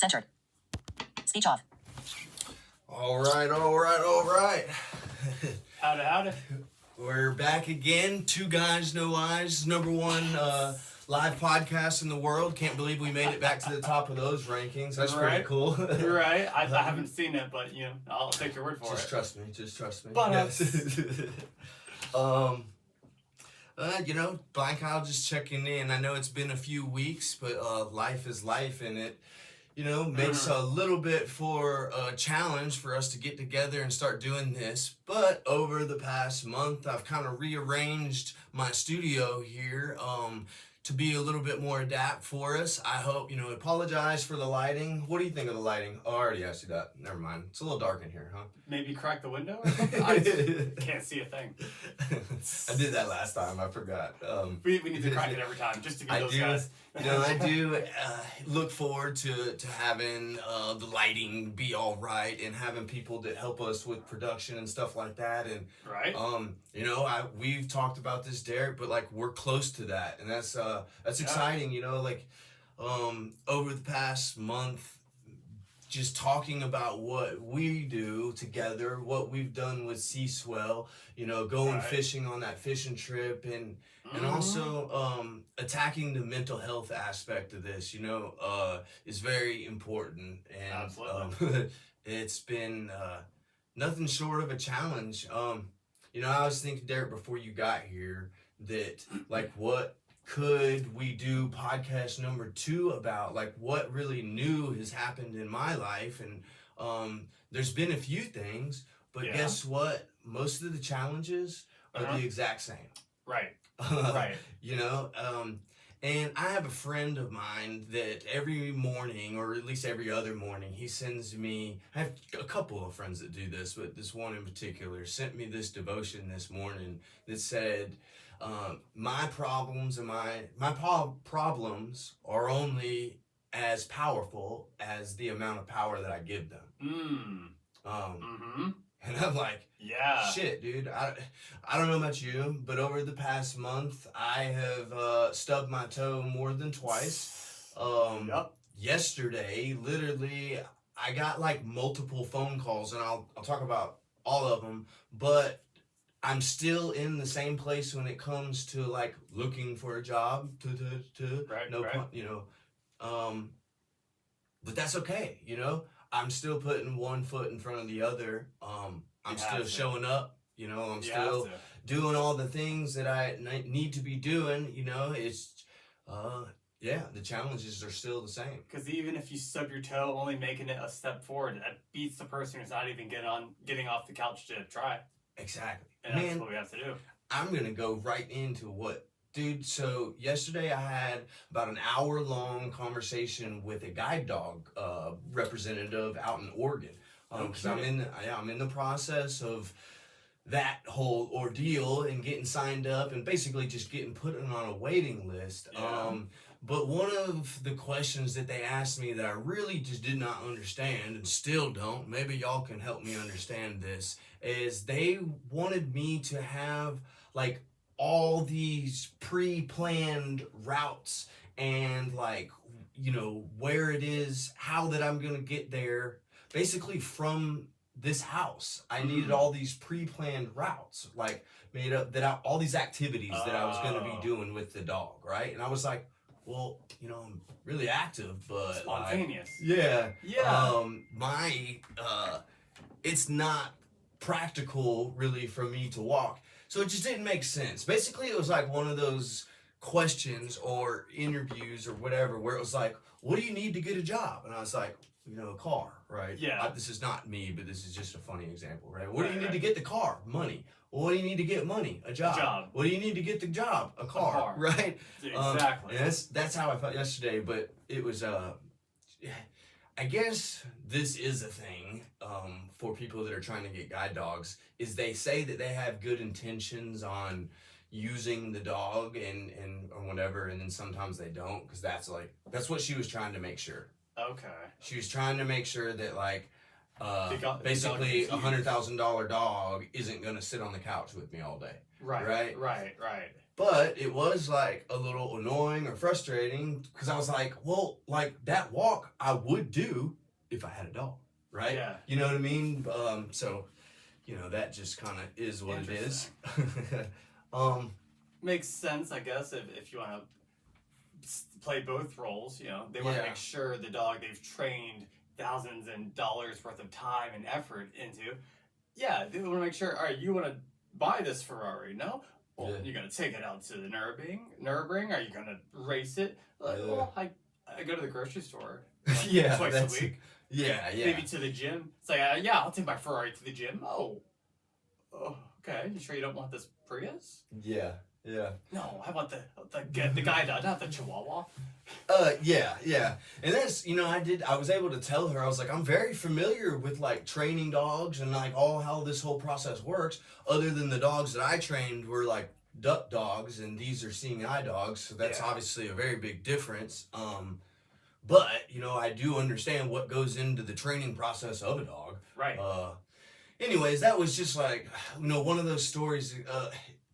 Centered. Speech off. All right. Howdy. We're back again. Two Guys, No Eyes. Number one live podcast in the world. Can't believe we made it back to the top of those rankings. That's pretty cool. You're right. I haven't seen it, but I'll take your word for Just it. Just trust me. But Blind Kyle just checking in. I know it's been a few weeks, but life is life, and it makes a little bit for a challenge for us to get together and start doing this. But over the past month, I've kind of rearranged my studio here to be a little bit more adapt for us. I hope, apologize for the lighting. What do you think of the lighting? Oh, I already asked you that. Never mind. It's a little dark in here, huh? Maybe crack the window or something? I can't see a thing. I did that last time. I forgot. We need to crack it every time just to get those guys. I do look forward to having the lighting be all right and having people that help us with production and stuff like that. And right. We've talked about this, Derek, but we're close to that, and that's exciting. Over the past month, just talking about what we do together, what we've done with Sea Swell, going fishing on that fishing trip, and also attacking the mental health aspect of this, is very important. And absolutely. It's been nothing short of a challenge. I was thinking, Derek, before you got here, that what could we do podcast number 2 about? What really new has happened in my life? And there's been a few things, but guess what? Most of the challenges are the exact same. Right. And I have a friend of mine that every morning, or at least every other morning, he sends me, I have a couple of friends that do this, but this one in particular sent me this devotion this morning that said, my problems and my problems are only as powerful as the amount of power that I give them. And I'm like, yeah, shit, dude. I don't know about you, but over the past month, I have stubbed my toe more than twice. Yesterday, literally, I got multiple phone calls, and I'll talk about all of them, but I'm still in the same place when it comes to looking for a job. But that's okay, I'm still putting one foot in front of the other. I'm still showing up, I'm still doing all the things that I need to be doing, It's, the challenges are still the same. Because even if you stub your toe, only making it a step forward, that beats the person who's not even getting off the couch to try. Exactly. And that's what we have to do. I'm going to go right into what... Dude, so yesterday I had about an hour-long conversation with a guide dog representative out in Oregon. Because I'm in the process of that whole ordeal and getting signed up and basically just getting put on a waiting list. Yeah. But one of the questions that they asked me that I really just did not understand and still don't, maybe y'all can help me understand this, is they wanted me to have all these pre-planned routes and where it is, how that I'm going to get there, basically from this house. I needed all these pre-planned routes, made up all these activities that I was going to be doing with the dog, right? And I was like, well, I'm really active, but spontaneous. Yeah. My it's not practical really for me to walk. So it just didn't make sense. Basically, it was one of those questions or interviews or whatever where it was what do you need to get a job? And I was like, a car, right? Yeah. This is not me, but this is just a funny example, right? What do you need to get the car? Money. Well, what do you need to get money? A job. What do you need to get the job? A car. Right? Exactly. And that's how I felt yesterday, but it was, I guess this is a thing for people that are trying to get guide dogs, is they say that they have good intentions on using the dog and or whatever, and then sometimes they don't, because that's what she was trying to make sure. Okay. She was trying to make sure that basically $100,000 dog isn't going to sit on the couch with me all day. Right. But it was like a little annoying or frustrating because I was like, well, like that walk I would do if I had a dog, right? Yeah. You know what I mean? So, you know, that just kind of is what it is. Makes sense, I guess, if you want to play both roles. You know, they want to Yeah. make sure the dog they've trained thousands and dollars worth of time and effort into. Yeah, they want to make sure. All right, you want to buy this Ferrari? No. Well, Yeah. you're gonna take it out to the Nurburgring. Are you gonna race it? Like, Yeah. well, I go to the grocery store. Like, Yeah, twice that's- a week. yeah, yeah. Maybe to the gym. It's like, yeah, I'll take my Ferrari to the gym. Oh, okay. You sure you don't want this Prius? Yeah, yeah. No, I want the guy, not the Chihuahua. Yeah. And that's, you know, I was able to tell her, I was like, I'm very familiar with like training dogs and like all how this whole process works, other than the dogs that I trained were like duck dogs and these are seeing eye dogs. So that's Yeah. obviously a very big difference. But, you know, I do understand what goes into the training process of a dog. Right. Anyways, that was just like, you know, one of those stories,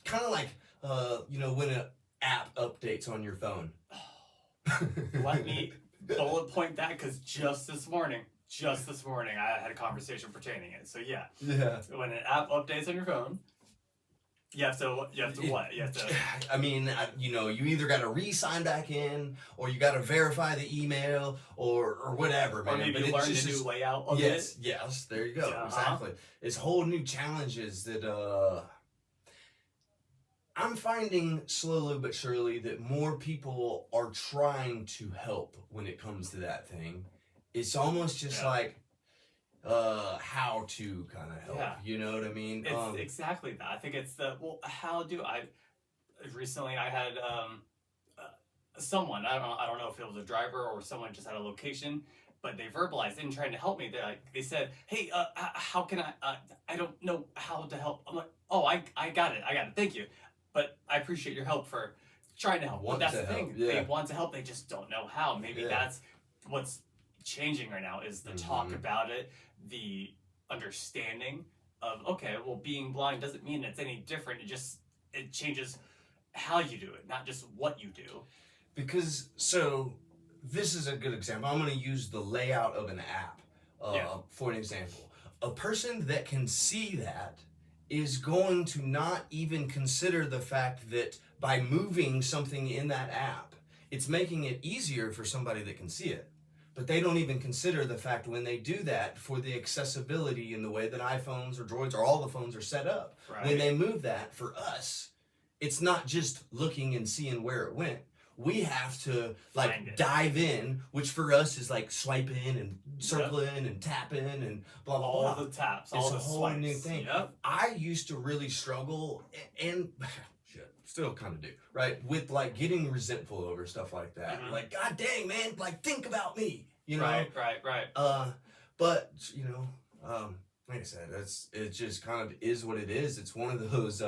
kind of like, you know, when an app updates on your phone. Let me bullet point that because just this morning, I had a conversation pertaining it. So yeah, when an app updates on your phone, you have to what? You have to. I mean, you know, you either got to re-sign back in, or you got to verify the email, or whatever, man. Or maybe But it's learn just the new this- layout of yes, it. yes, there you go, Uh-huh. exactly. It's whole new challenges that I'm finding slowly but surely that more people are trying to help when it comes to that thing. It's almost just Yeah. like how to kind of help. Yeah. You know what I mean? It's exactly that. I think it's how do I? Recently, I had someone. I don't know if it was a driver or someone just had a location, but they verbalized in trying to help me. They said, "Hey, how can I don't know how to help." I'm like, "Oh, I got it. Thank you, but I appreciate your help for trying to help." Want But that's to the help, thing. yeah. They want to help. They just don't know how. Maybe Yeah. that's what's changing right now is the talk Mhm. about it, the understanding of okay, well, being blind doesn't mean it's any different. It changes how you do it, not just what you do. Because, so, this is a good example. I'm going to use the layout of an app for an example. A person that can see that is going to not even consider the fact that by moving something in that app, it's making it easier for somebody that can see it. But they don't even consider the fact when they do that for the accessibility in the way that iPhones or Droids or all the phones are set up. Right. When they move that, for us, it's not just looking and seeing where it went. We have to like Find it. dive in, which for us is like swiping and circling and tapping and blah blah all blah. the taps, It's all a the whole swipes. new thing. Yep. I used to really struggle and shit, still kind of do, right? With like getting resentful over stuff like that. Mhm. Like, God dang, man, like think about me, you know? Right. But you know, like I said, it just kind of is what it is. It's one of those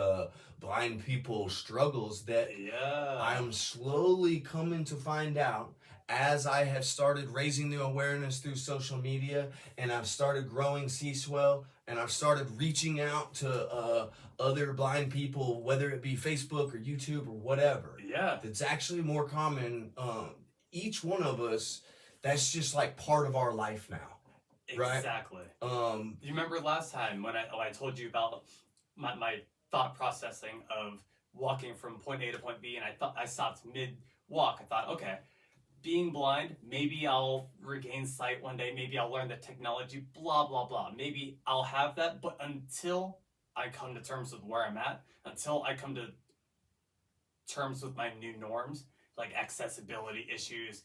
blind people struggles that Yeah. I'm slowly coming to find out as I have started raising the awareness through social media, and I've started growing C-Swell, and I've started reaching out to other blind people, whether it be Facebook or YouTube or whatever. Yeah. That's actually more common. Each one of us, that's just like part of our life now. Right. Exactly. Um, You remember last time when I told you about my thought processing of walking from point A to point B, and I stopped mid walk. I thought, okay, being blind, maybe I'll regain sight one day. Maybe I'll learn the technology. Blah blah blah. Maybe I'll have that. But until I come to terms with where I'm at, until I come to terms with my new norms, like accessibility issues,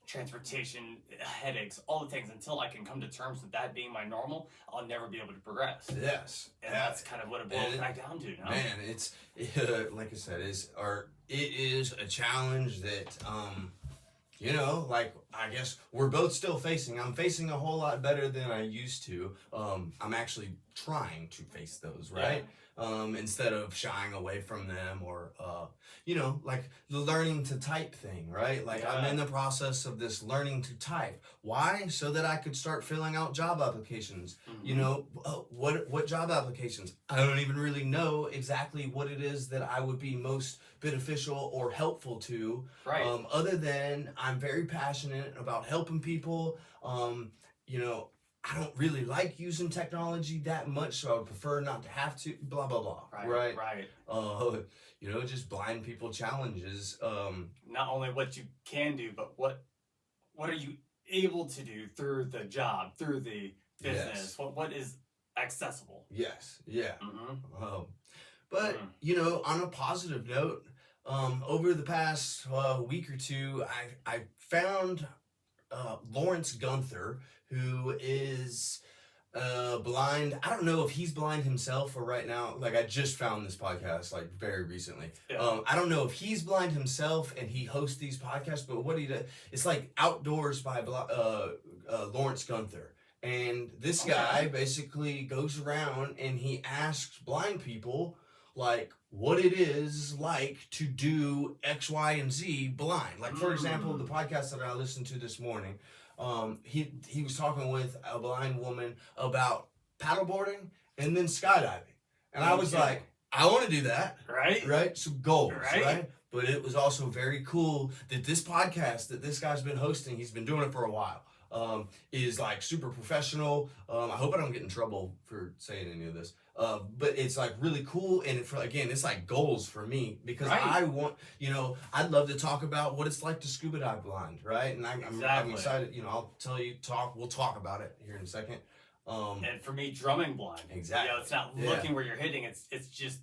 transportation, headaches, all the things, until I can come to terms with that being my normal, I'll never be able to progress. yes. And that's kind of what it boils And back down to now. Man, like I said, it is a challenge that, you know, like I guess we're both still facing. I'm facing a whole lot better than I used to. I'm actually trying to face those, right? Instead of shying away from them or, like the learning to type thing, right? Like I'm in the process of this learning to type. Why? So that I could start filling out job applications. What job applications? I don't even really know exactly what it is that I would be most beneficial or helpful to. Right. Other than I'm very passionate about helping people. I don't really like using technology that much, so I would prefer not to have to. Blah blah blah. Right. Just blind people challenges. Not only what you can do, but what are you able to do through the job, through the business? Yes. What is accessible? Yes. Yeah. Mm-hmm. But on a positive note, over the past week or two, I found Lawrence Gunther, who is blind. I don't know if he's blind himself or right now. Like I just found this podcast like very recently. Yeah. I don't know if he's blind himself and he hosts these podcasts, but what he does, it's like Outdoors by Lawrence Gunther. And this guy basically goes around and he asks blind people like what it is like to do X, Y, and Z blind. Like for example, the podcast that I listened to this morning, he was talking with a blind woman about paddleboarding and then skydiving. And I was like, I want to do that. Right? So goals, right? But it was also very cool that this podcast that this guy's been hosting, he's been doing it for a while. Is like super professional. I hope I don't get in trouble for saying any of this. But it's like really cool, and it's like goals for me because I want, I'd love to talk about what it's like to scuba dive blind, right? And I'm excited. I'll tell you, we'll talk about it here in a second. And for me, drumming blind. Exactly. It's not looking where you're hitting. It's just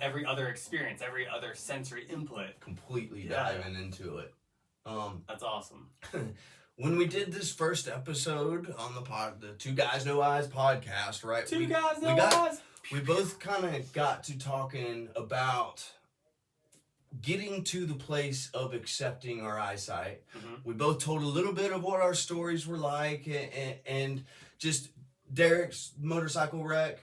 every other experience, every other sensory input. Completely diving into it. That's awesome. When we did this first episode on the Two Guys No Eyes podcast, right? Two Guys No Eyes. We both kind of got to talking about getting to the place of accepting our eyesight. Mm-hmm. We both told a little bit of what our stories were like and just Derek's motorcycle wreck,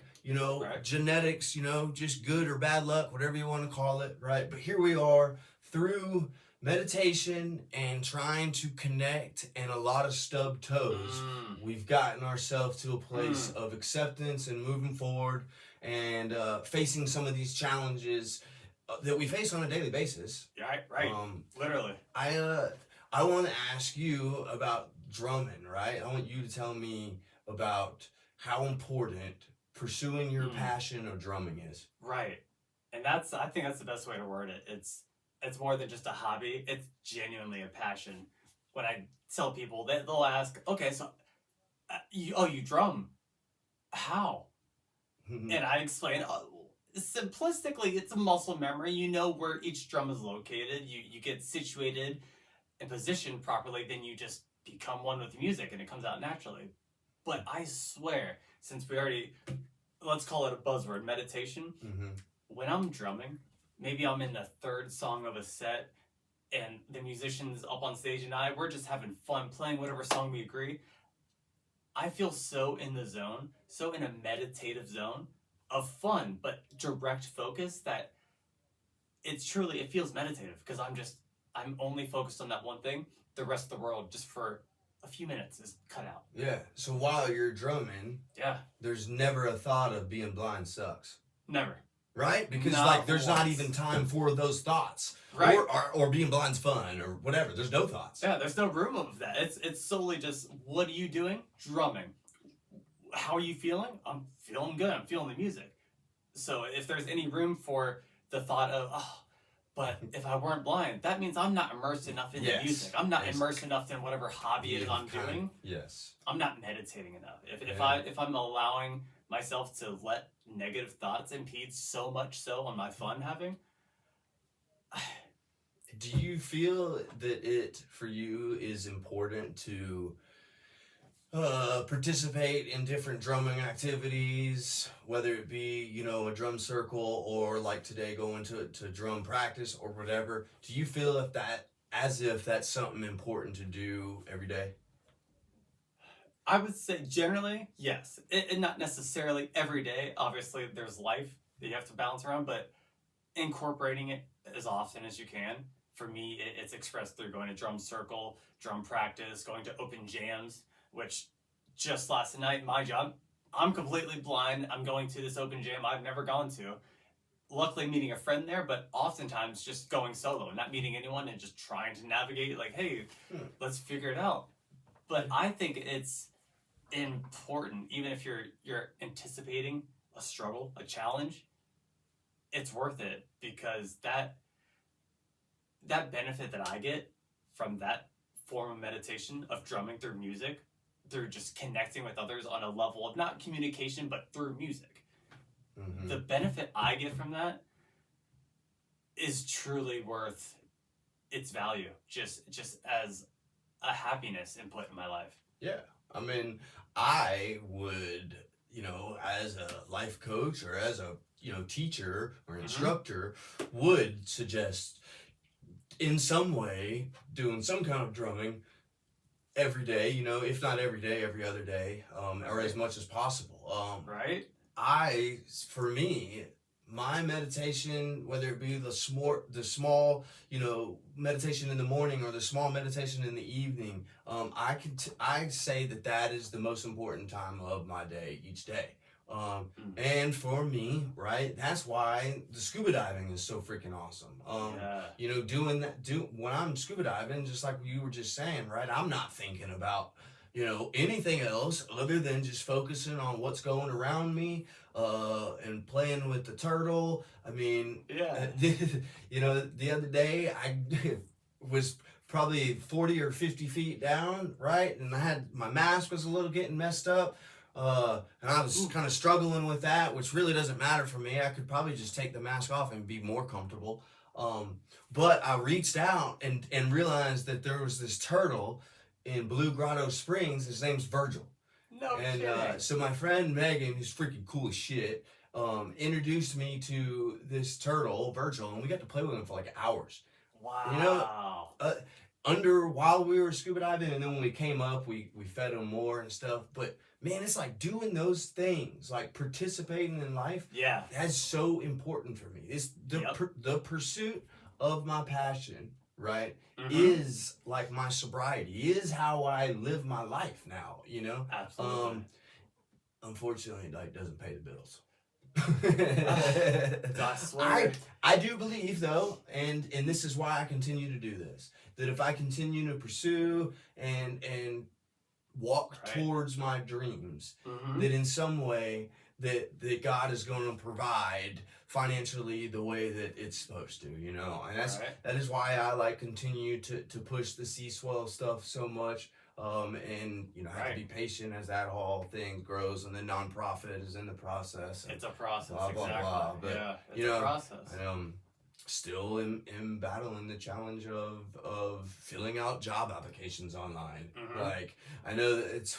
genetics, just good or bad luck, whatever you want to call it, right? But here we are through meditation and trying to connect and a lot of stubbed toes. We've gotten ourselves to a place of acceptance and moving forward and facing some of these challenges that we face on a daily basis. Right. Literally. I want to ask you about drumming, right? I want you to tell me about how important pursuing your passion of drumming is. Right. And I think that's the best way to word it. It's more than just a hobby. It's genuinely a passion. When I tell people, they'll ask, okay, so you drum. How? And I explain, simplistically, it's a muscle memory. You know where each drum is located. You get situated and positioned properly, then you just become one with the music and it comes out naturally. But I swear, since we already, let's call it a buzzword, meditation, when I'm drumming, maybe I'm in the third song of a set and the musician's up on stage and we're just having fun playing whatever song we agree. I feel so in the zone, so in a meditative zone of fun, but direct focus that it feels meditative because I'm only focused on that one thing. The rest of the world, just for a few minutes, is cut out. Yeah. So while you're drumming, there's never a thought of being blind sucks. Never. Right? Because there's not even time for those thoughts. Right. Or being blind's fun or whatever. There's no thoughts. Yeah, there's no room of that. It's solely just, what are you doing? Drumming. How are you feeling? I'm feeling good. I'm feeling the music. So if there's any room for the thought of, but if I weren't blind, that means I'm not immersed enough in the music. I'm not immersed enough in whatever hobby it is I'm doing. Yes. I'm not meditating enough. If I'm allowing myself to let negative thoughts impede so much so on my fun having. Do you feel that it for you is important to participate in different drumming activities, whether it be a drum circle or like today going to drum practice or whatever? Do you feel if that as if that's something important to do every day. I would say generally, yes. And not necessarily every day. Obviously, there's life that you have to balance around, but incorporating it as often as you can. For me, it's expressed through going to drum circle, drum practice, going to open jams, which just last night, my job, I'm completely blind. I'm going to this open jam I've never gone to. Luckily meeting a friend there, but oftentimes just going solo, not meeting anyone and just trying to navigate like, hey, let's figure it out. But I think it's important, even if you're anticipating a struggle, a challenge, it's worth it, because that benefit that I get from that form of meditation, of drumming through music, through just connecting with others on a level of not communication but through music. Mm-hmm. The benefit I get from that is truly worth its value, just as a happiness input in my life. Yeah. I mean, I would, as a life coach or as a, teacher or instructor, would suggest in some way doing some kind of drumming every day, if not every day, every other day, or as much as possible. Right? For me, my meditation, whether it be the small, meditation in the morning or the small meditation in the evening, I say that is the most important time of my day each day. And for me, right, that's why the scuba diving is so freaking awesome. Doing that, when I'm scuba diving, just like you were just saying, right, I'm not thinking about, anything else other than just focusing on what's going around me, and playing with the turtle. I mean, the other day I was probably 40 or 50 feet down, right? And my mask was a little getting messed up. And I was kind of struggling with that, which really doesn't matter for me. I could probably just take the mask off and be more comfortable. But I reached out and realized that there was this turtle in Blue Grotto Springs. His name's Virgil. No and kidding. So my friend Megan, who's freaking cool as shit, introduced me to this turtle, Virgil, and we got to play with him for like hours. Wow. While we were scuba diving, and then when we came up, we fed him more and stuff. But man, it's like doing those things, like participating in life. Yeah. That's so important for me. It's the pursuit of my passion, right? Is like my sobriety, is how I live my life now, Absolutely. Unfortunately, it like doesn't pay the bills. I swear. I do believe though, and this is why I continue to do this, that if I continue to pursue and walk towards my dreams, that in some way that God is going to provide financially the way that it's supposed to, and that is why I continue to push the C-Swell stuff so much, and I have to be patient as that whole thing grows, and the nonprofit is in the process. It's a process, blah, blah, exactly. blah. But, yeah, it's a process. Still am battling the challenge of filling out job applications online. Like, I know that it's,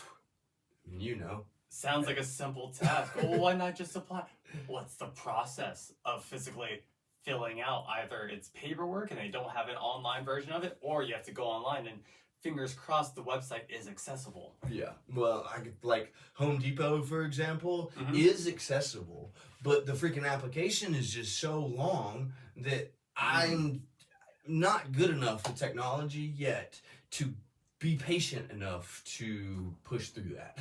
Sounds like a simple task. Well, why not just apply? What's the process of physically filling out? Either it's paperwork and they don't have an online version of it, or you have to go online and fingers crossed the website is accessible. Yeah. Well, like Home Depot, for example, is accessible, but the freaking application is just so long that I'm not good enough with technology yet to be patient enough to push through that.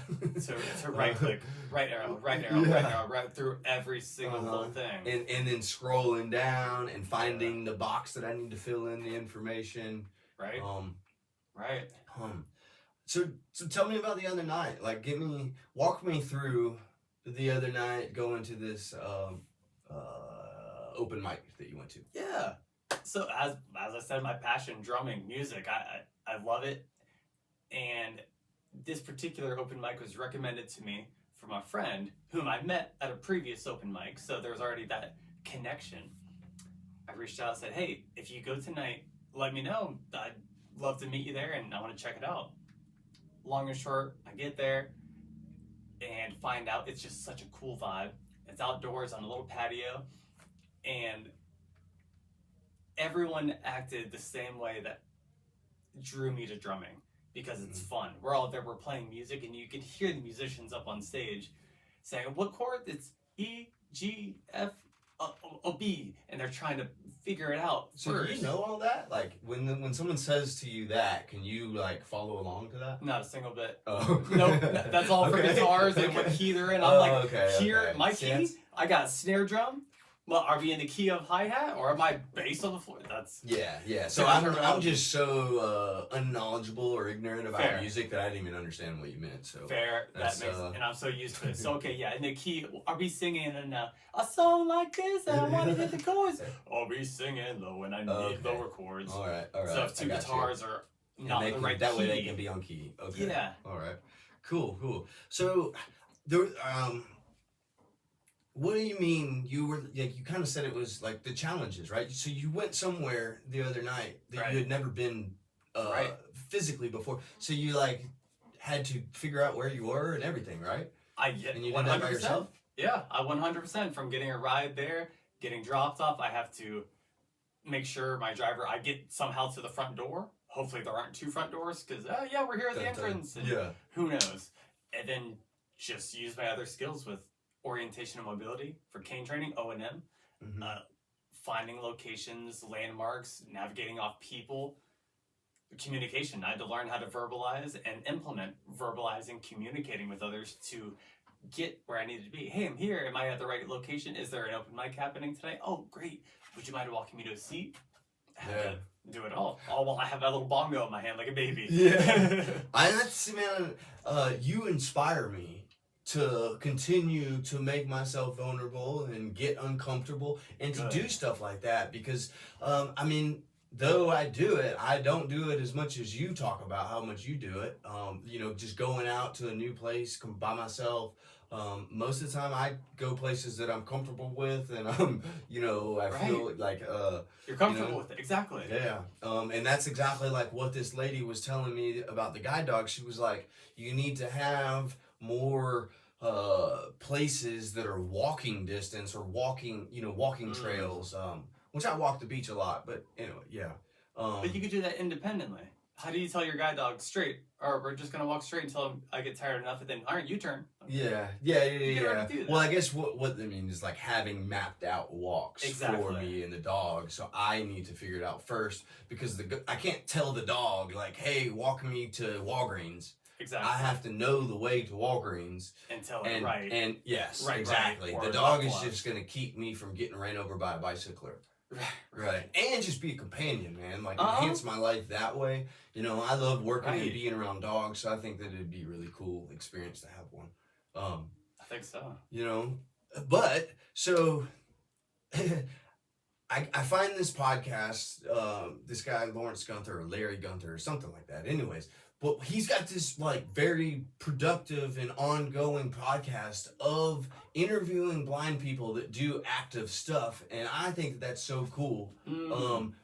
to right click, right arrow, right through every single little thing. And then scrolling down and finding the box that I need to fill in the information. Right. Right. So tell me about the other night. Like, walk me through the other night going to this open mic that you went to. Yeah. So as I said, my passion, drumming, music, I love it. And this particular open mic was recommended to me from a friend whom I met at a previous open mic. So there was already that connection. I reached out and said, hey, if you go tonight, let me know. I'd love to meet you there and I want to check it out. Long and short, I get there and find out it's just such a cool vibe. It's outdoors on a little patio, and everyone acted the same way that drew me to drumming because it's fun. We're all there, we're playing music, and you can hear the musicians up on stage saying, "What chord? It's E, G, F, B," and they're trying to figure it out So first. do you know all that? Like when someone says to you that, can you like follow along to that? Not a single bit. Oh. Nope, that's all for Okay. guitars and what key they're in. I'm like, okay, here, okay. my See, key, that's- I got a snare drum. Well, are we in the key of hi-hat or am I bass on the floor? That's Yeah. So So I'm just so unknowledgeable or ignorant about Fair. music that I didn't even understand what you meant. So fair. That's, That makes, uh, and I'm so used to it. So okay, yeah. In the key, are we singing in a song like this? I want to hit the chords. I'll be singing low, and I need Okay. lower chords. all right. So if two I got you. guitars are And not they the can- right that key, way they can be on key. Okay. Yeah. All right. Cool. So there what do you mean you were like you kind of said it was like the challenges, right? So you went somewhere the other night that Right. you had never been Right. physically before. So you like had to figure out where you were and everything, right? I get And you did 100%. that by yourself? Yeah, I 100% from getting a ride there, getting dropped off. I have to make sure my driver. I get somehow to the front door. Hopefully there aren't two front doors because yeah, we're here at the entrance. And Yeah. who knows? And then just use my other skills with orientation and mobility for cane training, O&M, Mhm. finding locations, landmarks, navigating off people, communication. I had to learn how to verbalize and implement verbalizing, communicating with others to get where I needed to be. Hey, I'm here. Am I at the right location? Is there an open mic happening today? Oh, great. Would you mind walking me to a seat? I had to do it all. Oh, well, I have that little bongo in my hand like a baby. Yeah. That's man, you inspire me to continue to make myself vulnerable and get uncomfortable and to Good. do stuff like that because I mean though I do it, I don't do it as much as you talk about how much you do it. You know, just going out to a new place by myself. Most of the time I go places that I'm comfortable with and you know, I feel like You're comfortable you know, with it. Exactly. yeah. And that's exactly like what this lady was telling me about the guide dog. She was like, you need to have more places that are walking distance or walking trails. Which I walk the beach a lot, but anyway, yeah. But you could do that independently. How do you tell your guide dog straight? Or we're just going to walk straight until I get tired enough and then, all right, you turn. Yeah. can already do that. Well, I guess what I mean is like having mapped out walks for Exactly. me and the dog. So I need to figure it out first because I can't tell the dog like, hey, walk me to Walgreens. Exactly. I have to know the way to Walgreens. And tell And it right. and yes, Right, exactly. right. The Or dog left, is left. just gonna keep me from getting ran over by a bicycler. Right. And just be a companion, man. Like enhance my life that way. You know, I love working and Right. being around dogs, so I think that it'd be a really cool experience to have one. I think so. You know, but so I find this podcast, this guy Lawrence Gunther or Larry Gunther or something like that. Anyways, but he's got this like very productive and ongoing podcast of interviewing blind people that do active stuff, and I think that's so cool.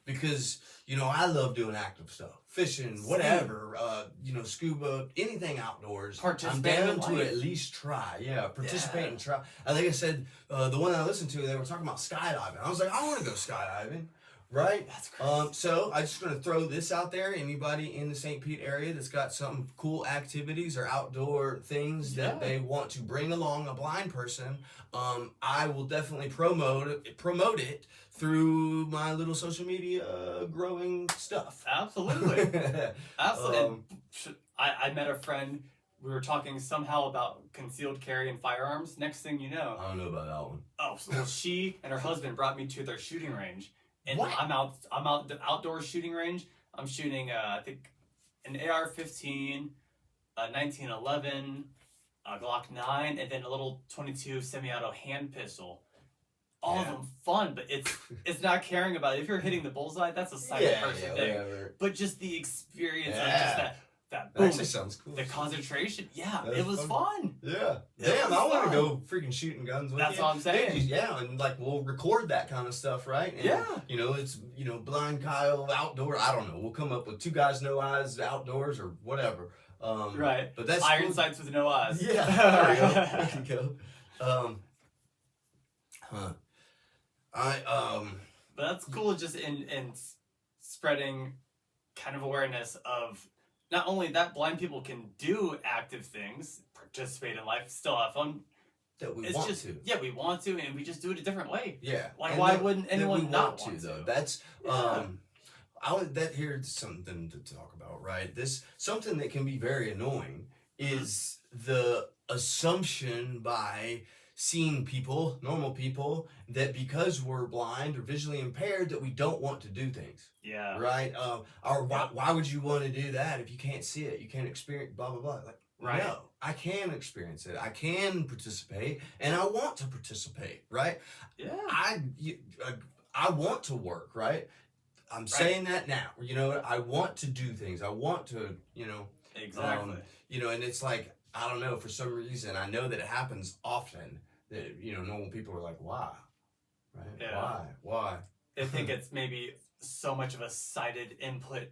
Because you know I love doing active stuff, fishing, whatever. You know, scuba, anything outdoors. I'm Participate in down to life. at least try. Yeah, participate Yeah. and try. I think I said the one I listened to, they were talking about skydiving. I was like, I want to go skydiving, right? That's crazy. So I'm just gonna throw this out there. Anybody in the St. Pete area that's got some cool activities or outdoor things that Yeah. they want to bring along a blind person, I will definitely promote it through my little social media growing stuff. Absolutely. Absolutely. Um, And I met a friend. We were talking somehow about concealed carry and firearms. Next thing you know, I don't know about that one. well, she and her husband brought me to their shooting range, and What? I'm out the outdoor shooting range. I'm shooting I think an AR-15, a 1911, a Glock 9, and then a little 22 semi-auto hand pistol. All of Yeah. them fun, but it's not caring about it. If you're hitting the bullseye, that's a second person thing. whatever. But just the experience of Yeah. just that That boom, actually sounds cool. the concentration. Yeah, That's it was fun. fun. Yeah. It Damn, was I want fun. to go freaking shooting guns with That's you. what I'm saying. Yeah, and like we'll record that kind of stuff, right? And, Yeah. You know, it's, you know, Blind Kyle outdoor. I don't know. We'll come up with Two Guys No Eyes outdoors or whatever. Right. But that's Iron cool. sights with no eyes. Yeah. There you go. There you go. But that's cool just in spreading kind of awareness of not only that blind people can do active things, participate in life, still have fun. That we It's want just to. yeah, we want to, and we just do it a different way. Yeah. Like, And why that- wouldn't that anyone we not want want though? to? That's Yeah. that here's something to talk about, right? This something that can be very annoying is the assumption by seeing people, normal people, that because we're blind or visually impaired, that we don't want to do things, Yeah. right? Or why would you want to do that if you can't see it? You can't experience blah blah blah. Like, Right. no, I can experience it. I can participate, and I want to participate, right? Yeah. I want to work, right? I'm saying that now. You know, I want to do things. I want to, Exactly. and it's like, I don't know, for some reason, I know that it happens often that, normal people are like, why? Right? Yeah. Why? I think it's maybe so much of a sighted input,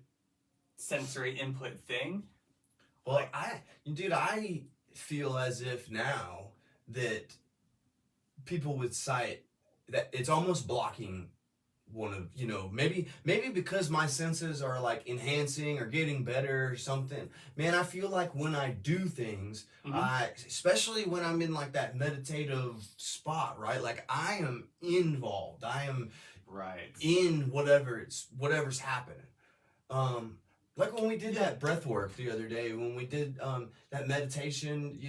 sensory input thing. Well, I feel as if now that people with sight, that it's almost blocking one of, maybe because my senses are like enhancing or getting better or something. Man, I feel like when I do things, Mhm. especially when I'm in like that meditative spot, right? Like I am involved. I am Right. in whatever's happening. Like when we did that breath work the other day, when we did that meditation,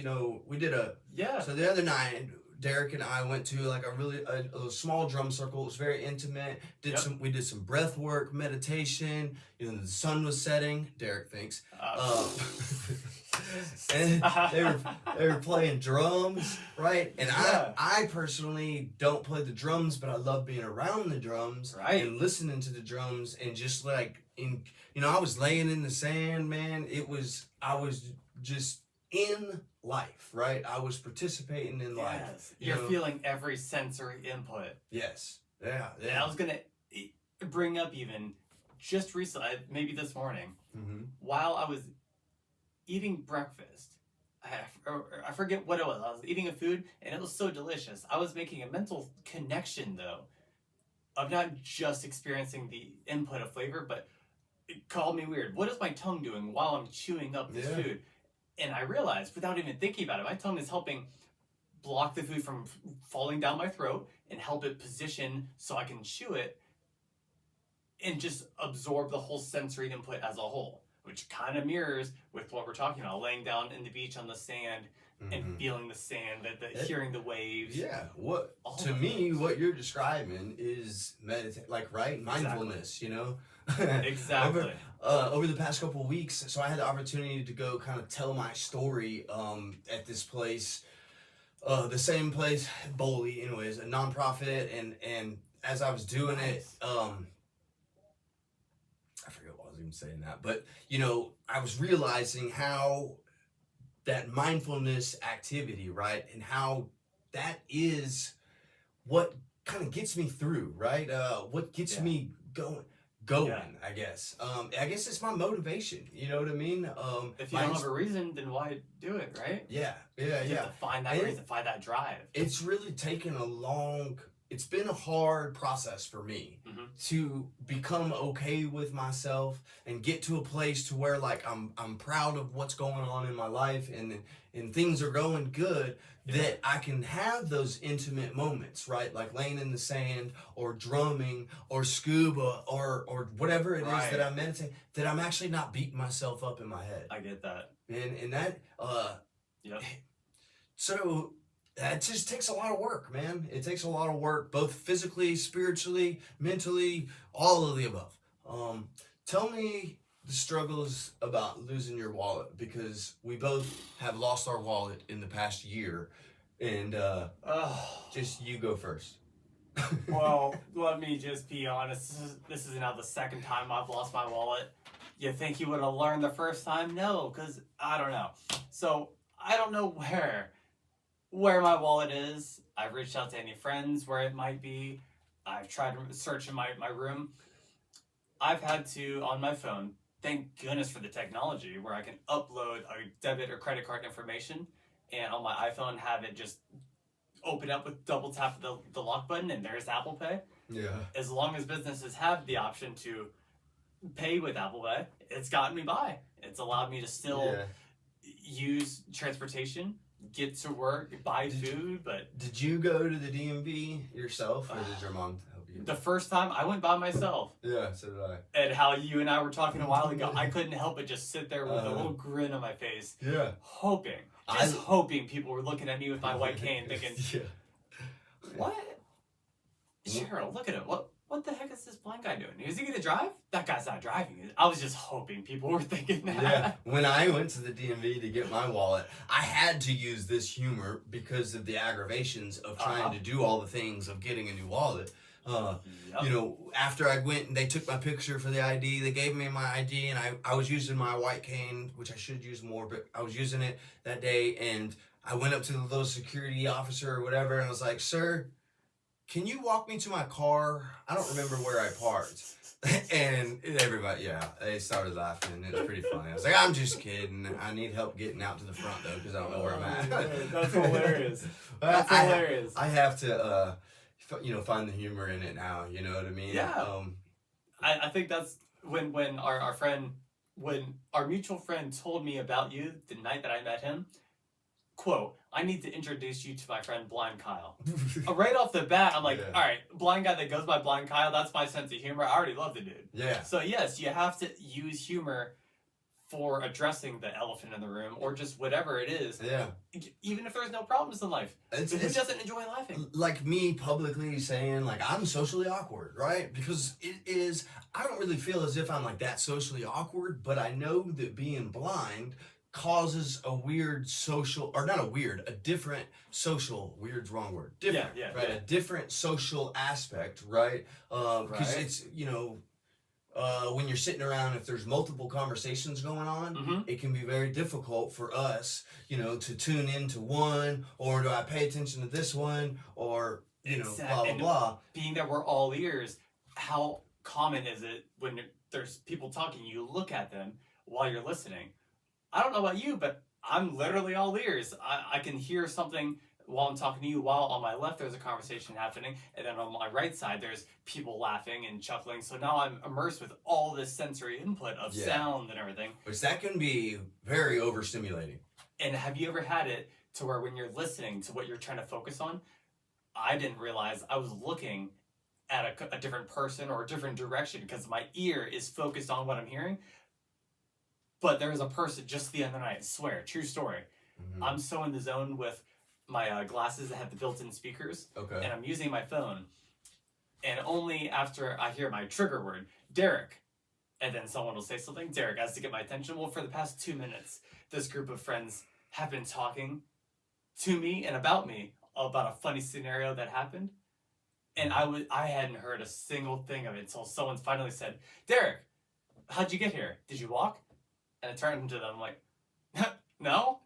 we did Yeah. so the other night, Derek and I went to like a small drum circle. It was very intimate. Yep. We did some breath work, meditation. The sun was setting. Derek thinks, and they were playing drums, right? And Yeah. I personally don't play the drums, but I love being around the drums, Right. and listening to the drums, and just like I was laying in the sand, man. I was just in life, right? I was participating in life. Yes. You're feeling every sensory input. Yes. Yeah. And I was gonna bring up even just recently, maybe this morning, Mm-hmm. while I was eating breakfast. I forget what it was. I was eating a food, and it was so delicious. I was making a mental connection, though, of not just experiencing the input of flavor, but it called me weird. What is my tongue doing while I'm chewing up this Yeah. food? And I realized, without even thinking about it, my tongue is helping block the food from falling down my throat and help it position so I can chew it and just absorb the whole sensory input as a whole, which kind of mirrors with what we're talking about, laying down in the beach on the sand and feeling the sand, hearing the waves. Yeah. All To of me, those. what you're describing is mindfulness. Exactly. Over the past couple of weeks, so I had the opportunity to go kind of tell my story at this place, the same place, Bowley, anyways, a nonprofit, and as I was doing Nice. it, I forget what I was even saying that, but I was realizing how that mindfulness activity, right, and how that is what kind of gets me through, right? What gets Yeah. me going. Yeah. I guess. I guess it's my motivation. You know what I mean? If you don't have a reason, then why do it, right? yeah. You have to find that And reason, find that drive. It's really taken it's been a hard process for me Mhm. to become okay with myself and get to a place to where like I'm proud of what's going on in my life and things are going good, that I can have those intimate moments, right? Like laying in the sand or drumming or scuba or whatever it is Right. that I meditate, that I'm actually not beating myself up in my head. I get that. And that Yep. so that just takes a lot of work, man. It takes a lot of work, both physically, spiritually, mentally, all of the above. Tell me the struggles about losing your wallet, because we both have lost our wallet in the past year, and just you go first. Well, let me just be honest. This is now the second time I've lost my wallet. You think you would have learned the first time? No, because I don't know. So I don't know where my wallet is. I've reached out to any friends where it might be. I've tried to search in my room. I've had to, on my phone, thank goodness for the technology where I can upload a debit or credit card information, and on my iPhone have it just open up with double tap the lock button, and there's Apple Pay. Yeah. As long as businesses have the option to pay with Apple Pay. It's gotten me by. It's allowed me to still use transportation, get to work, buy food. But did you go to the DMV yourself, or did your mom help you? the first time I went by myself. Yeah, so did I. And how you and I were talking a while ago, I couldn't help but just sit there with a little grin on my face, Yeah. hoping people were looking at me with my white cane, thinking, "What? Cheryl, look at him. What the heck is this blind guy doing? Is he gonna drive? That guy's not driving." I was just hoping people were thinking that. Yeah, when I went to the DMV to get my wallet, I had to use this humor because of the aggravations of trying to do all the things of getting a new wallet. You know, after I went and they took my picture for the ID, they gave me my ID, and I was using my white cane, which I should use more, but I was using it that day, and I went up to the little security officer or whatever, and I was like, "Sir, can you walk me to my car? I don't remember where I parked." And everybody, they started laughing. It was pretty funny. I was like, "I'm just kidding. I need help getting out to the front, though, because I don't know where I'm at." That's hilarious. That's hilarious. I have to, find the humor in it now. You know what I mean? Yeah. I think that's when our mutual friend told me about you the night that I met him. Quote, "I need to introduce you to my friend Blind Kyle." Right off the bat, I'm like, all right, blind guy that goes by Blind Kyle, that's my sense of humor. I already love the dude. Yeah. So yes, you have to use humor for addressing the elephant in the room or just whatever it is. Yeah. Even if there's no problems in life. Who doesn't enjoy laughing? Like me publicly saying, like, I'm socially awkward, right? Because I don't really feel as if I'm like that socially awkward, but I know that being blind causes a weird social, or not a weird, a different social, weird's wrong word, different, right? A different social aspect, right? Because it's, when you're sitting around, if there's multiple conversations going on, it can be very difficult for us, to tune into one, or do I pay attention to this one, or, blah, blah, blah. Being that we're all ears, how common is it when there's people talking, you look at them while you're listening? I don't know about you, but I'm literally all ears. I can hear something while I'm talking to you, while on my left there's a conversation happening, and then on my right side there's people laughing and chuckling. So now I'm immersed with all this sensory input of sound and everything. Which that can be very overstimulating. And have you ever had it to where when you're listening to what you're trying to focus on, I didn't realize I was looking at a different person or a different direction because my ear is focused on what I'm hearing. But there was a person just the other night, swear, true story. I'm so in the zone with my glasses that have the built-in speakers. Okay. And I'm using my phone. And only after I hear my trigger word, Derek, and then someone will say something, Derek has to get my attention. Well, for the past 2 minutes, this group of friends have been talking to me and about me about a funny scenario that happened. And I hadn't heard a single thing of it until someone finally said, Derek, how'd you get here? Did you walk? And I turned to them like, no,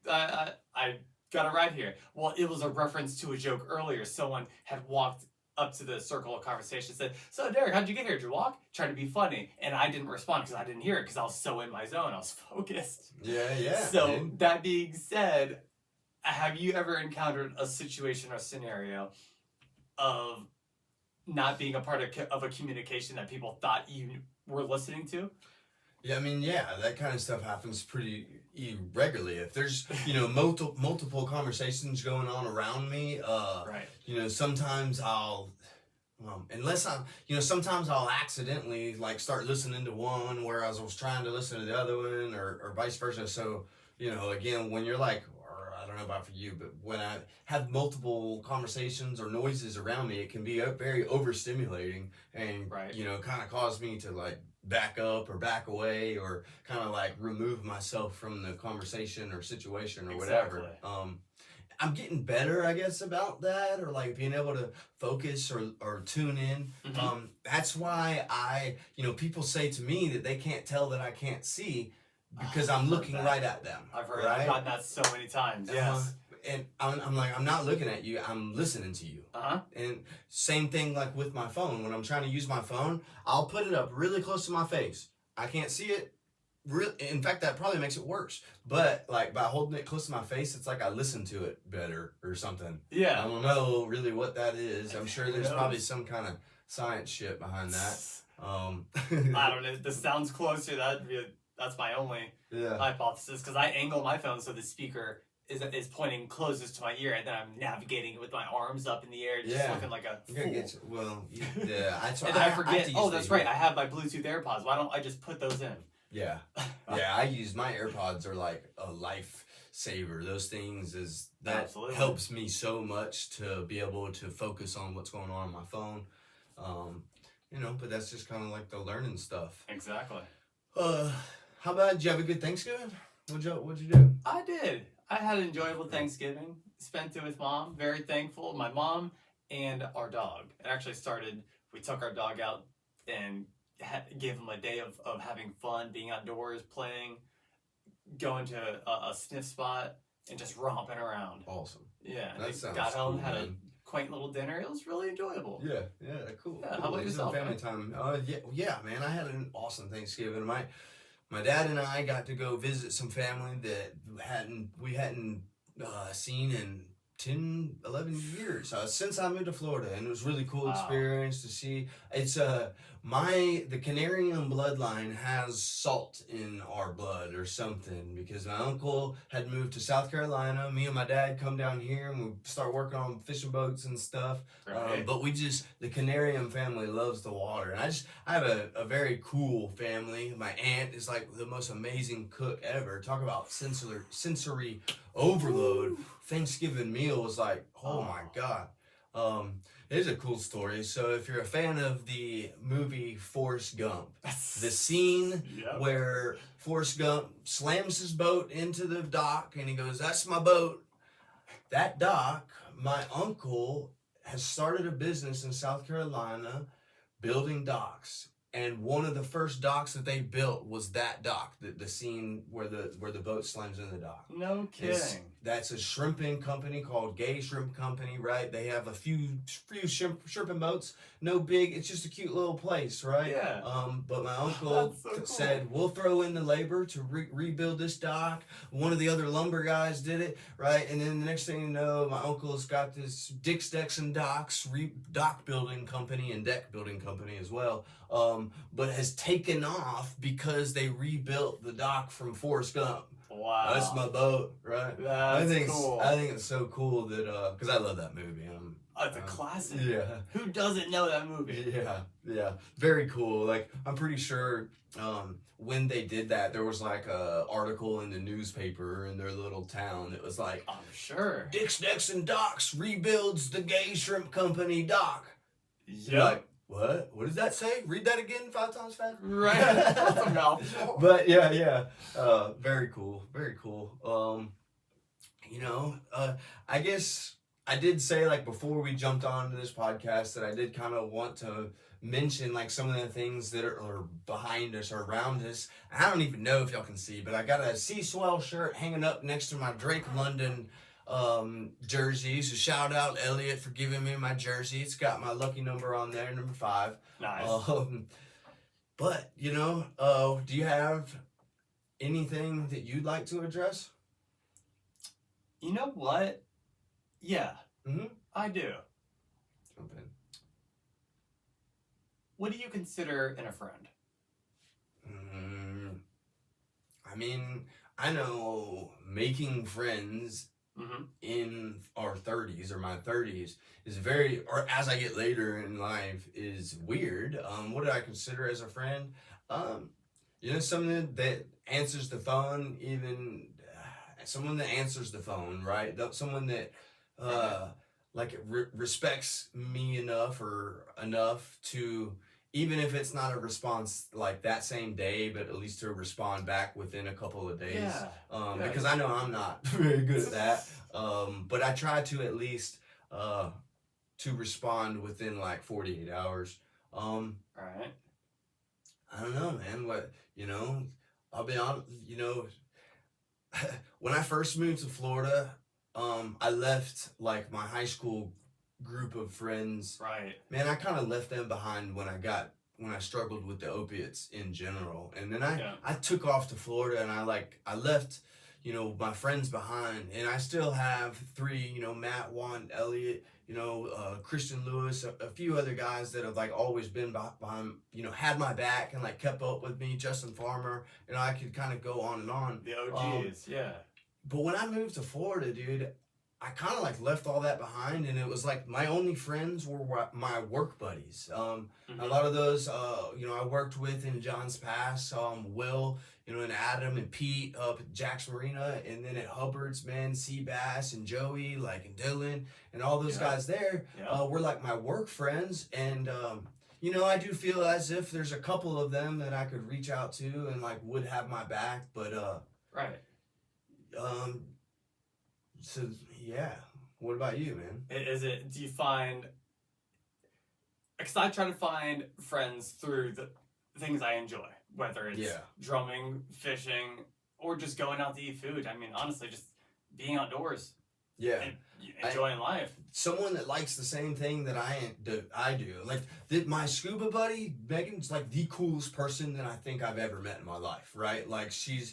I got a ride here. Well, it was a reference to a joke earlier. Someone had walked up to the circle of conversation and said, so Derek, how'd you get here? Did you walk? Trying to be funny. And I didn't respond because I didn't hear it because I was so in my zone. I was focused. Yeah. So that being said, have you ever encountered a situation or scenario of not being a part of a communication that people thought you were listening to? Yeah, that kind of stuff happens pretty regularly. If there's, multiple conversations going on around me, right. Sometimes I'll, sometimes I'll accidentally start listening to one where I was trying to listen to the other one or vice versa. So, again, when you're I don't know about for you, but when I have multiple conversations or noises around me, it can be very overstimulating and, kind of cause me to back up or back away or kind of remove myself from the conversation or situation or whatever. I'm getting better, I guess, about that or being able to focus or tune in. That's why people say to me that they can't tell that I can't see because I'm looking right at them. I've gotten that so many times. Yes. And I'm not looking at you, I'm listening to you. And same thing with my phone. When I'm trying to use my phone, I'll put it up really close to my face. I can't see it. In fact, that probably makes it worse. But by holding it close to my face, it's I listen to it better or something. Yeah. I don't know really what that is. I'm sure there's probably some kind of science shit behind that. I don't know. This sounds closer. That's my only Yeah. hypothesis because I angle my phone so the speaker is pointing closest to my ear, and then I'm navigating it with my arms up in the air, just Yeah. looking like a You gotta fool. get yeah. And then I forget. Oh, that's right. I have my Bluetooth AirPods. Why don't I just put those in? Yeah. Yeah, I use my AirPods are like a lifesaver. Those things Absolutely. helps me so much to be able to focus on what's going on my phone. But that's just kind of like the learning stuff. Exactly. How about, did you have a good Thanksgiving? What'd you do? I did. I had an enjoyable Thanksgiving. Spent it with Mom. Very thankful. My mom and our dog. It actually started, we took our dog out and gave him a day of having fun, being outdoors, playing, going to a sniff spot, and just romping around. Awesome. Yeah. That They sounds got home, cool, had a man. quite little dinner. It was really enjoyable. Yeah, cool. Yeah, how cool. about It was yourself, Family man? time. Yeah, man. I had an awesome Thanksgiving. My dad and I got to go visit some family that we hadn't seen in 10, 11 years since I moved to Florida, and it was really cool Wow. experience to see. It's the Canarian bloodline has salt in our blood or something, because my uncle had moved to South Carolina. Me and my dad come down here and we start working on fishing boats and stuff. Right. But the Canarian family loves the water, and I have a very cool family. My aunt is like the most amazing cook ever. Talk about sensory overload. Thanksgiving meal was like, oh my God. Here's a cool story. So if you're a fan of the movie Forrest Gump, the scene Yep. where Forrest Gump slams his boat into the dock and he goes, "That's my boat." That dock, my uncle has started a business in South Carolina building docks. And one of the first docks that they built was that dock, the scene where the boat slams in the dock. No kidding. That's a shrimping company called Gay Shrimp Company, right? They have a few shrimping boats, no big. It's just a cute little place, right? Yeah. But my uncle That's so cool. said, "We'll throw in the labor to rebuild this dock." One of the other lumber guys did it, right? And then the next thing you know, my uncle's got this Dick's Decks and Docks dock building company and deck building company as well. But has taken off because they rebuilt the dock from Forrest Gump. Wow. That's my boat, right? That's cool. I think it's so cool that because I love that movie. It's a classic. Yeah, Who doesn't know that movie? yeah, very cool. Like I'm pretty sure when they did that, there was like a article in the newspaper in their little town. It was like, I'm sure. Dick's Decks and Docks rebuilds the Gay Shrimp Company dock. You're Yep. like, what? What does that say? Read that again 5 times fast. Right. That's a mouthful. But yeah. Very cool. Very cool. I guess I did say, like, before we jumped onto this podcast, that I did kind of want to mention like some of the things that are behind us or around us. I don't even know if y'all can see, but I got a Sea Swell shirt hanging up next to my Drake London jersey. So shout out Elliot for giving me my jersey. It's got my lucky number on there, number 5. Nice. But do you have anything that you'd like to address? You know what? Yeah. Mhm. I do. Jump in. What do you consider in a friend? I mean, I know making friends Mm-hmm. in our 30s or my 30s is or as I get later in life, is weird. What do I consider as a friend? Someone that answers the phone, even someone that answers the phone, right? Someone that respects me enough to, even if it's not a response like that same day, but at least to respond back within a couple of days. Yeah. Because I know I'm not very good at that. But I try to at least to respond within like 48 hours. All right. I don't know, man. I'll be honest, when I first moved to Florida, I left like my high school group of friends. Right. Man, I kind of left them behind when I struggled with the opiates in general. And then I took off to Florida, and I left, my friends behind, and I still have three, Matt, Juan, Elliot, Christian Lewis, a few other guys that have like always been behind, had my back and like kept up with me, Justin Farmer, I could kind of go on and on. The OGs, yeah. But when I moved to Florida, dude, I kind of like left all that behind, and it was like my only friends were my work buddies. A lot of those, I worked with in Johns Pass, Will, and Adam and Pete up at Jack's Marina, and then at Hubbard's, man, Seabass and Joey, like, and Dylan, and all those guys there were like my work friends, and I do feel as if there's a couple of them that I could reach out to and like would have my back, but right. So yeah, what about you, man? Do you find, because I try to find friends through the things I enjoy, whether it's drumming, fishing, or just going out to eat food. I mean, honestly, just being outdoors. Yeah. And enjoying life. Someone that likes the same thing that I do. Like, my scuba buddy, Megan's like the coolest person that I think I've ever met in my life, right? Like, she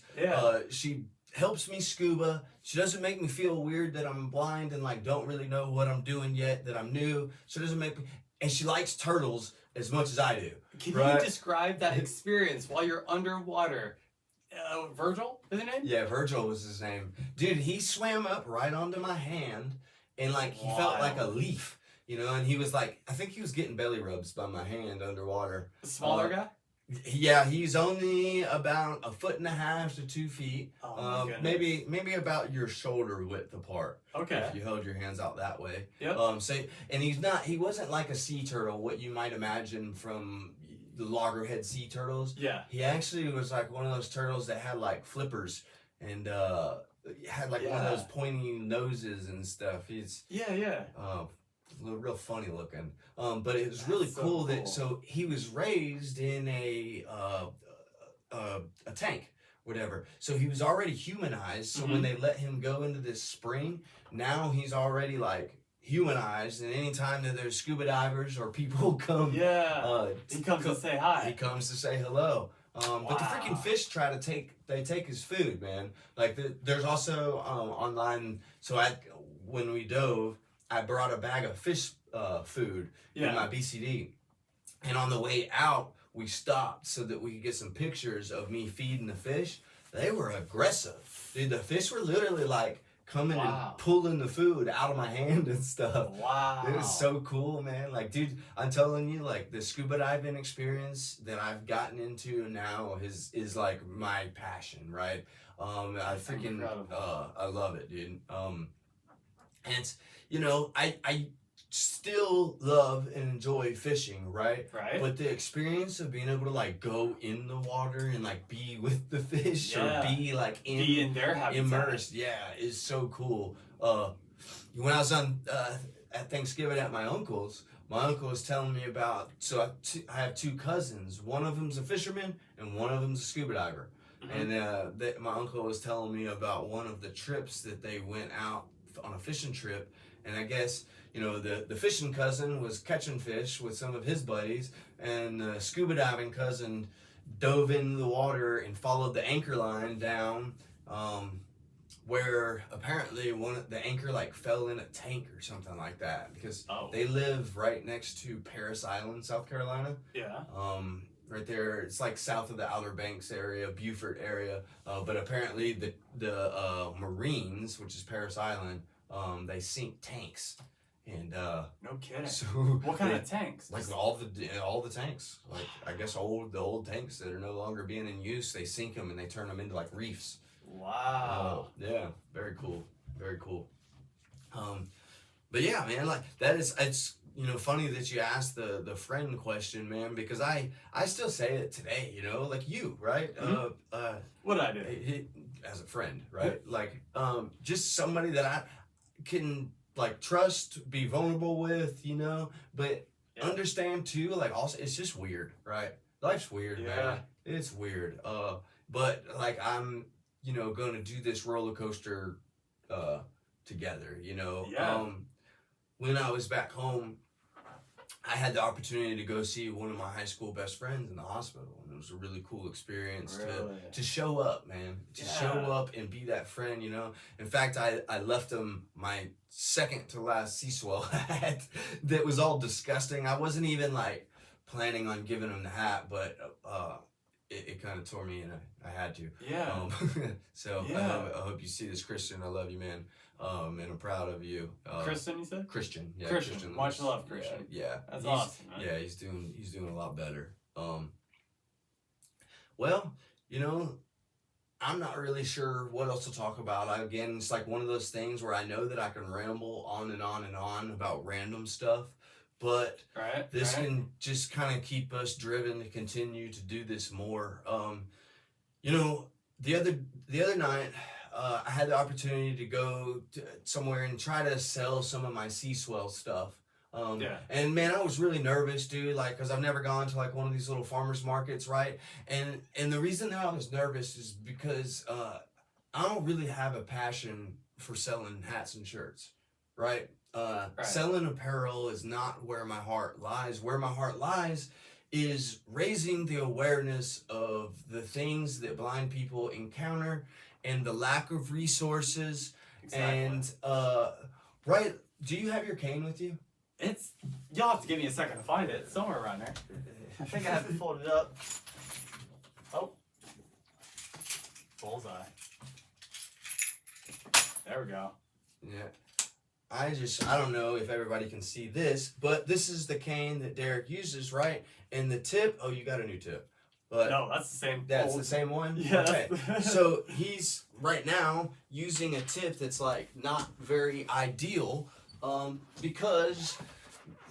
helps me scuba. She doesn't make me feel weird that I'm blind and like don't really know what I'm doing yet, that I'm new. She doesn't make me, and she likes turtles as much as I do. Can you describe that experience while you're underwater? Virgil, is his name? Yeah, Virgil was his name. Dude, he swam up right onto my hand, and like he felt like a leaf, and he was like, I think he was getting belly rubs by my hand underwater. The smaller guy? Yeah, he's only about 1.5 to 2 feet. Oh my maybe about your shoulder width apart. Okay. If you held your hands out that way. Yep. And he wasn't like a sea turtle, what you might imagine from the loggerhead sea turtles. Yeah. He actually was like one of those turtles that had like flippers and had like one of those pointy noses and stuff. He's real funny looking. But it was really cool that he was raised in a tank, whatever. So he was already humanized. So when they let him go into this spring, now he's already like humanized, and anytime that there's scuba divers or people come, he comes to say hi. He comes to say hello. But the freaking fish take his food, man. Like there's also online. So when we dove, I brought a bag of fish food in my BCD, and on the way out we stopped so that we could get some pictures of me feeding the fish. They were aggressive, dude. The fish were literally like coming and pulling the food out of my hand and stuff. Wow. It was so cool, man. Like, dude, I'm telling you, like, the scuba diving experience that I've gotten into now is like my passion, right? I freaking I love it, dude. And it's, I still love and enjoy fishing, right? Right. But the experience of being able to like go in the water and like be with the fish or be like in their habitat, immersed, is so cool. When I was on at Thanksgiving at my uncle's was telling me about. So I have two cousins. One of them's a fisherman and one of them's a scuba diver. And my uncle was telling me about one of the trips that they went out on a fishing trip, and I guess. The fishing cousin was catching fish with some of his buddies, and the scuba diving cousin dove into the water and followed the anchor line down, where apparently the anchor like fell in a tank or something like that, because they live right next to Paris Island, South Carolina. Yeah. Right there, it's like south of the Outer Banks area, Beaufort area, but apparently the Marines, which is Paris Island, they sink tanks. And no kidding. So what kind of tanks? Like all the tanks. Like I guess the old tanks that are no longer being in use, they sink them and they turn them into like reefs. Wow. Yeah, very cool. Very cool. But yeah, man, like it's funny that you asked the friend question, man, because I still say it today, like you, right? What did I do? As a friend, right? Like just somebody that I can like trust, be vulnerable with, but understand too, like also it's just weird, right? Life's weird, man. It's weird. But like I'm, gonna do this roller coaster together, when I was back home, I had the opportunity to go see one of my high school best friends in the hospital, and it was a really cool experience Really? to show up, man, to show up and be that friend, you know. In fact, I left him my second to last sea swell hat that was all disgusting. I wasn't even like planning on giving him the hat, but it kind of tore me, and I had to. Yeah. So Yeah. I hope you see this, Christian. I love you, man. And I'm proud of you. Kristen, you said? Christian, yeah, Christian. Much love, Christian. Yeah, That's he's- awesome, man. Yeah, he's doing a lot better. Well, you know, I'm not really sure what else to talk about. Again, it's like one of those things where I know that I can ramble on and on and on about random stuff, but Right? this right? can just kind of keep us driven to continue to do this more. You know, the other night, I had the opportunity to go somewhere and try to sell some of my Sea Swell stuff. Yeah. And man, I was really nervous, dude, like, cause I've never gone to like one of these little farmers markets, right? And the reason that I was nervous is because I don't really have a passion for selling hats and shirts, right? Selling apparel is not where my heart lies. Where my heart lies is raising the awareness of the things that blind people encounter and the lack of resources. Exactly. And right, do you have your cane with you? You'll have to give me a second to find it. It's somewhere around there. I think I have it folded up. Oh. Bullseye. There we go. Yeah. I don't know if everybody can see this, but this is the cane that Derek uses, right? And the tip, oh, you got a new tip. But No, that's the same. that's old- the same one? Yeah, Okay. that's- So he's right now using a tip that's like not very ideal, because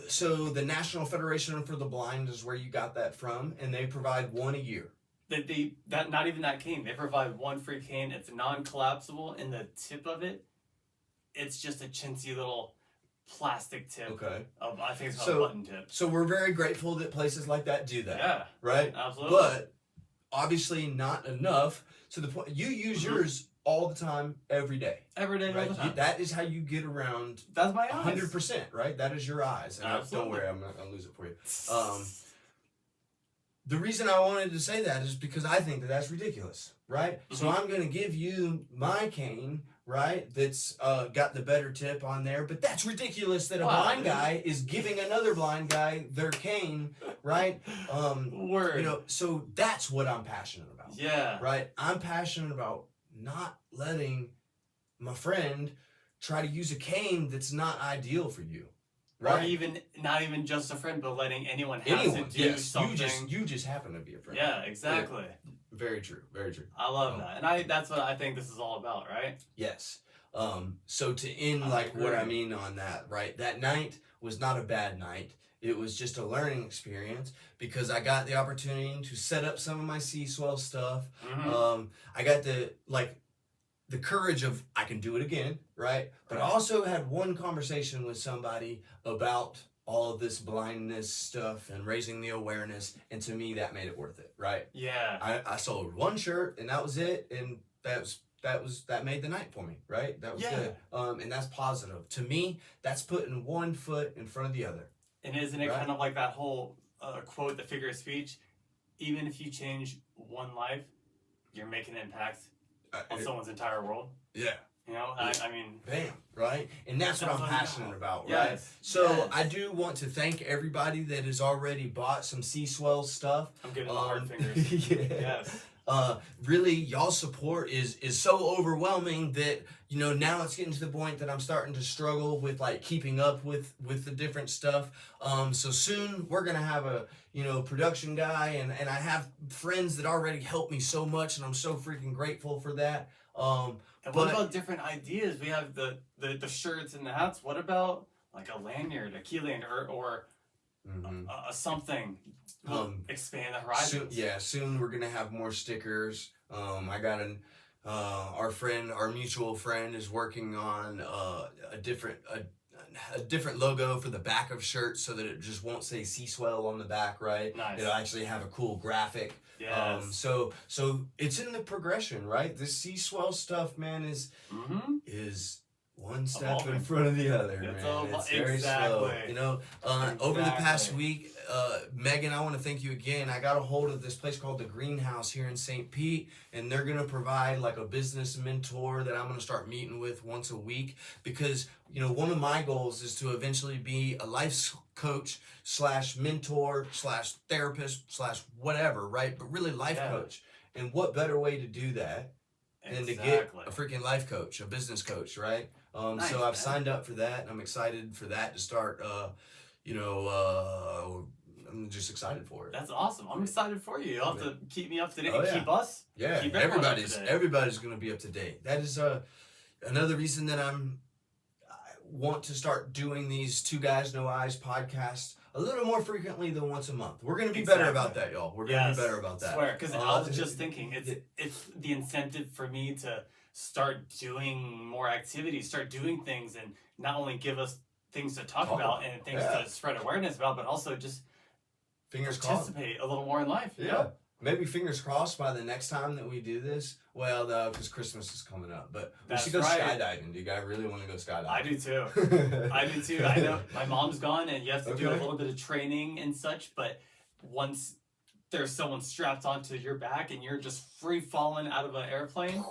so the National Federation for the Blind is where you got that from, and they provide one a year. That not even that cane. They provide one free cane. It's non-collapsible, and the tip of it, it's just a chintzy little plastic tip. Okay. Of I think it's called So- a button tip. So we're very grateful that places like that do that. Yeah, Right? absolutely. But obviously not enough to the point you use yours all the time, every day. Every day, all Right? the time. That is how you get around That's my eyes. 100%, right? That is your eyes. And don't Absolutely. worry, I'm not gonna lose it for you. The reason I wanted to say that is because I think that that's ridiculous, right? So Mhm. I'm gonna give you my cane, right? That's got the better tip on there, but that's ridiculous that a Wow, blind dude. guy is giving another blind guy their cane, right? Word. You know, so that's what I'm passionate about. Yeah. Right? I'm passionate about not letting my friend try to use a cane that's not ideal for you. Or Right? even not even just a friend, but letting anyone have Anyone, to do yes. something. You just happen to be a friend. Yeah, exactly. Very true. Very true. I love Oh. that, and that's what I think this is all about, right? Yes. So to end I like what I agree. mean on that, right? That night was not a bad night. It was just a learning experience because I got the opportunity to set up some of my Sea Swell stuff. Mhm. I got the courage of I can do it again, right? But I Right. also had one conversation with somebody about all of this blindness stuff and raising the awareness, and to me that made it worth it, right? Yeah. I sold one shirt and that was it, and that made the night for me, right? That was Yeah. good. And that's positive. To me, that's putting one foot in front of the other. And isn't it Right. kind of like that whole quote, the figure of speech? Even if you change one life, you're making an impact on someone's entire world. Yeah. You know, I mean, Bam, right? And that's what That's I'm what it's passionate about, right? yes. So yes. I do want to thank everybody that has already bought some Sea Swell stuff. I'm giving the hard Um, fingers. yeah. Yes. Really, y'all support is so overwhelming that now it's getting to the point that I'm starting to struggle with like keeping up with the different stuff. So soon we're gonna have a production guy, and I have friends that already help me so much, and I'm so freaking grateful for that. And what But- about different ideas? We have the shirts and the hats. What about like a lanyard, a key lanyard, or mhm. a something? Expand the horizons. Soon we're gonna have more stickers. I got our mutual friend is working on a different logo for the back of shirts so that it just won't say Sea Swell on the back, right? Nice. It'll actually have a cool graphic. Yes. So it's in the progression, right? This Sea Swell stuff, man, Mm-hmm. is one step in Evolving. front of the other, It's man. all- It's very slow. exactly. You know, over the past Exactly. week, Megan, I want to thank you again. I got a hold of this place called the Greenhouse here in St. Pete, and they're gonna provide like a business mentor that I'm gonna start meeting with once a week, because you know one of my goals is to eventually be a life coach / mentor / therapist / whatever, right? But really life Yeah. coach. And what better way to do that than to get Exactly. a freaking life coach, a business coach, right? Nice, So I've man. signed up for that, and I'm excited for that to start. I'm just excited for it. That's awesome. I'm excited for you. You'll have to keep me up to date. Oh, yeah. Keep us. Yeah, keep everyone up to date. everybody's going to be up to date. That is another reason that I want to start doing these Two Guys No Eyes podcasts a little more frequently than once a month. We're going to be better Exactly. about that, y'all. We're going to be better about that. Swear, because I was just Uh, thinking, it's the incentive for me to start doing more activities, start doing things, and not only give us things to talk about and things Yeah. to spread awareness about, but also just Fingers crossed. participate a little more in life. you Yeah. know? Maybe fingers crossed by the next time that we do this. Well, though, because Christmas is coming up. But we That's should go right. skydiving. Do you guys really want to go skydiving? I do too. I do too. I know my mom's gone, and you have to do a Okay. little bit of training and such. But once there's someone strapped onto your back and you're just free falling out of an airplane,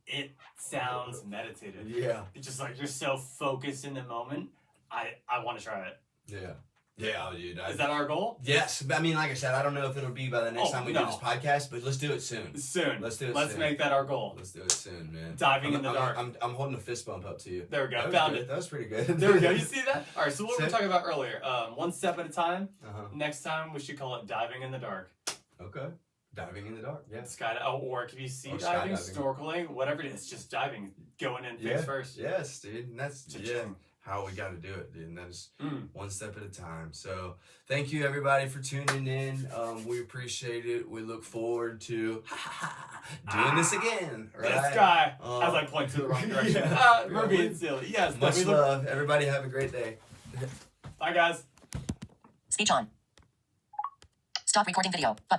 it sounds meditative. Yeah. It's just like you're so focused in the moment. I want to try it. Yeah. Yeah, dude. Is that our goal? Yes. I mean, like I said, I don't know if it'll be by the next Oh, time we no. do this podcast, but let's do it soon. Soon. Let's do it Let's soon. make that our goal. Let's do it soon, man. Diving in the I'm- dark. I'm holding a fist bump up to you. There we go. That was Found good. it. That was pretty good. There we go. You see that? All right. So what we were Sick. talking about earlier, one step at a time. Uh-huh. Next time we should call it diving in the dark. Okay. Diving in the dark. Yeah. Or it could be sea Or diving, skydiving. snorkeling, whatever it is, just diving, going in face first. Yes, dude. And that's Cha-ching. how we got to do it, dude. And that is Mm. one step at a time. So thank you, everybody, for tuning in. We appreciate it. We look forward to doing this again. Right? This guy, Uh, as I point to the wrong direction. yeah. We're being silly. Yes. Much we look- love. Everybody have a great day. Bye, guys. Speech on. Stop recording video. Button.